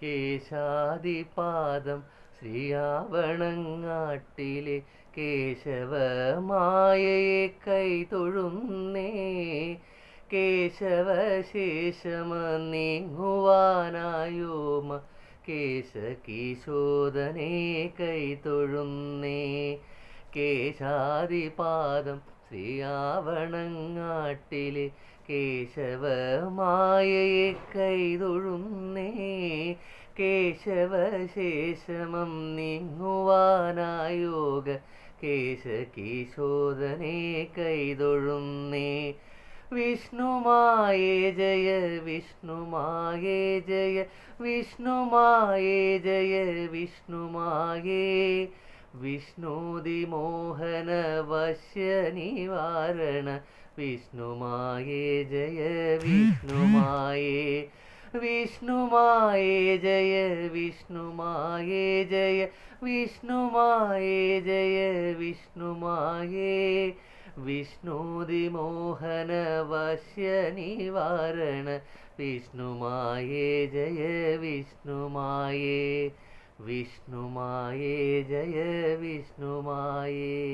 കേശാദിപാദം ശ്രീയാവണങ്ങാട്ടിലെ കേശവമായയെ കൈതൊഴുന്നേ. കേശവശേഷമനീങ്ങുവാനായോമ കേശകിശോദനെ കൈതൊഴുന്നേ. കേശാദിപാദം ശ്രീയാവണങ്ങാട്ടിലെ കേശവമായയെ കൈതൊഴുന്നേ. കേശവശേഷമം നീങ്ങുവാനായോഗ കേശകിശോദനെ കൈതൊഴുന്നേ. വിഷ്ണുമായേ ജയ വിഷ്ണുമായേ ജയ വിഷ്ണുമായേ ജയ വിഷ്ണുമായേ. വിഷ്ണുതിമോഹന വശ്യനിവാരണ വിഷ്ണുമായേ ജയ വിഷ്ണുമായേ. വിഷ്ണുമായേ ജയ വിഷ്ണുമായേ ജയ വിഷ്ണുമായേ ജയ വിഷ്ണുമായേ. വിഷ്ണുതിമോഹന വശ്യനിവാരണ വിഷ്ണുമായേ ജയ വിഷ്ണുമായേ. വിഷ്ണുമായേ ജയ വിഷ്ണുമായേ.